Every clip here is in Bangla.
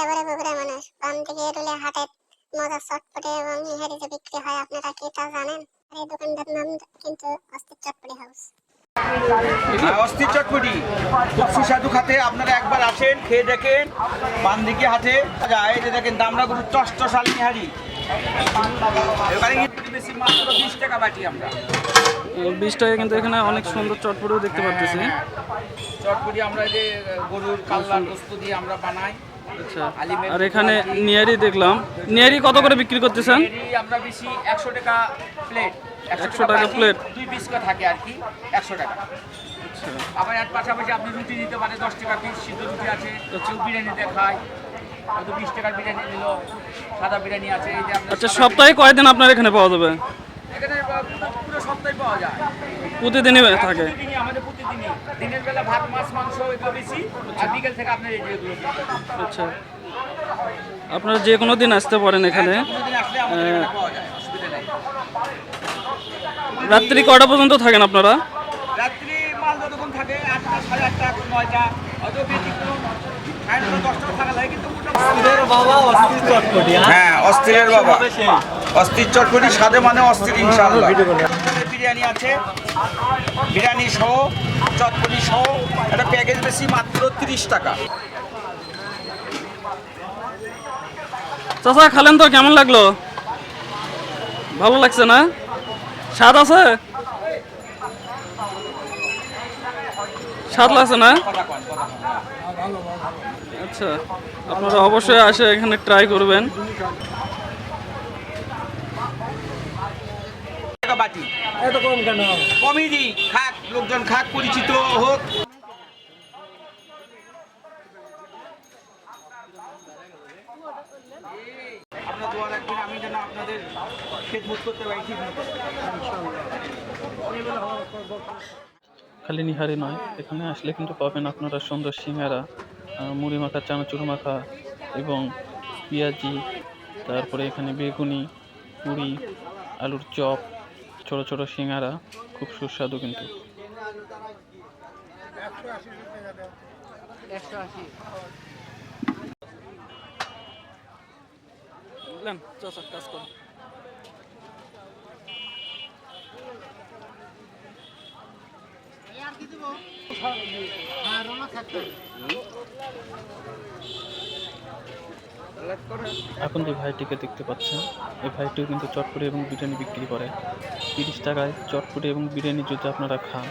একেবারে বগুড়া মানুষ। বাম দিকে রুলে হাটে মজা চটপটে এবং নিহারিতে বিক্রি হয়। আপনারা কি তা জানেন? এই দোকানটার নাম কিন্তু অস্থির চটপটি হাউস। অস্থির চটপটি খুব সুস্বাদু খাতে, আপনারা একবার আসেন, খেয়ে দেখেন। বাম দিকে হাটে যায় যে দেখেন দামড়া গরুর টসটসাল নিহারি, এবারে বেশি মাত্র 20 টাকা বাটি। আমরা 20 টাকা, কিন্তু এখানে অনেক সুন্দর চটপটিও দেখতে পাচ্ছি। চটপটি আমরা যে গরুর কাল্লার গোস্ত দিয়ে আমরা বানাই। আচ্ছা, আর এখানে নিয়ারি দেখলাম। নিয়ারি কত করে বিক্রি করতেছেন? আমরা বেশি 100 টাকা প্লেট। 100 টাকা প্লেট, 2 পিস করে থাকে আর কি, 100 টাকা। আচ্ছা, আবার এর পাশাপাশি আপনি রুটি দিতে পারেন, 10 টাকা পিস সিদ্ধ রুটি আছে। কেউ বিরিয়ানিতে খায়, হয়তো 20 টাকার বিরিয়ানি নিল, সাদা বিরিয়ানি আছে। এই যে আচ্ছা, সপ্তাহে কয়দিন আপনার এখানে পাওয়া যাবে? এখানে পুরো সপ্তাহে পাওয়া যায়, প্রতিদিনই থাকে? প্রতিদিনই, আমাদের প্রতিদিনই। দিনের বেলা ভাত মাছ মাংস এগুলো বেশি, আর বিকেল থেকে আপনার এই যেগুলো। আচ্ছা, আপনারা যে কোনো দিন আসতে পারেন এখানে। প্রতিদিন আসলে আমাদের এখানে পাওয়া যায়, অসুবিধা নেই। রাত্রি কটা পর্যন্ত থাকেন আপনারা? রাত্রি মাল যতক্ষণ থাকে, 8টা, 8:30, 9টা, হয়তো ব্যতিক্রম 10টা থাকা লাগে, কিন্তু হ্যাঁ, অস্থিরের বাবা, অস্থির চটপটি স্বাদে মানে অস্থির ইনশাআল্লাহ। বিরিয়ানি আছে, বিরিয়ানি সহ চটপটি সহ একটা প্যাকেজ বেশি মাত্র 30 টাকা। চাচা, খালেন তো, কেমন লাগলো? ভালো লাগছে না? স্বাদ আছে? স্বাদ লাগছে না? আচ্ছা, আপনারা অবশ্যই আসে এখানে ট্রাই করবেন। বাটি এত কম কেন? কমই দিই, খাক লোকজন, খাক, পরিচিত হোক। আপনার দোয়া রাখবেন, আমি যেন আপনাদের খেদমত করতে পারি ঠিক মতো। খালি নিহারি নয়, এখানে আসলে কিন্তু পাবেন আপনারা সুন্দর সিঙ্গারা, মুড়ি মাখা, চানাচুর মাখা এবং পেঁয়াজি, তারপরে এখানে বেগুনি, পুরি, আলুর চপ, ছোট ছোট সিঙ্গারা, খুব সুস্বাদু কিন্তু। 180 কাজ করুন। এখন যে ভাইটিকে দেখতে পাচ্ছেন, এই ভাইটিও কিন্তু চটপটি এবং বিরিয়ানি বিক্রি করে। 30 টাকায় চটপটি এবং বিরিয়ানি যদি আপনারা খান,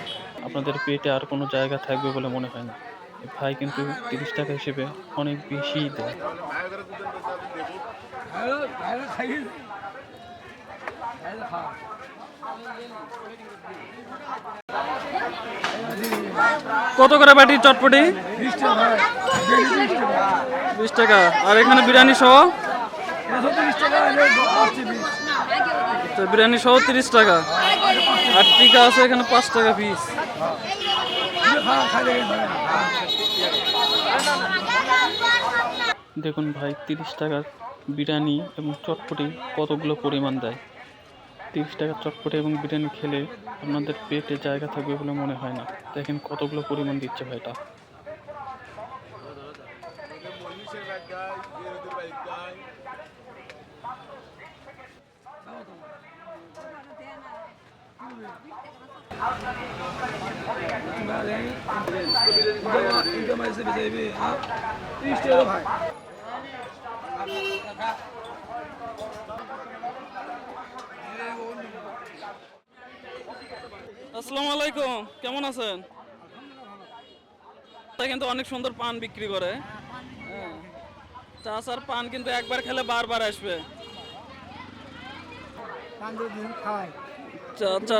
আপনাদের পেটে আর কোনো জায়গা থাকবে বলে মনে হয় না। এই ভাই কিন্তু 30 টাকা হিসেবে অনেক বেশিই দেয়। কত করে বাটি চটপটি? 20 টাকা। আর এখানে বিরিয়ানি সহ? বিরিয়ানি সহ 30 টাকা। আর টিকা আছে এখানে 5 টাকা পিস। দেখুন ভাই, 30 টাকার বিরিয়ানি এবং চটপটি কতগুলো পরিমাণ দেয়। 30 টাকার চটপটি এবং বিরিয়ানি খেলে আপনাদের পেটে জায়গা থাকবে বলে মনে হয় না। দেখেন কতগুলো পরিমাণ দিচ্ছে ভাইটা। আসসালামু আলাইকুম, কেমন আছেন? কিন্তু অনেক সুন্দর পান বিক্রি করে। চাচার পান কিন্তু একবার খেলে বারবার আসবে। চাচা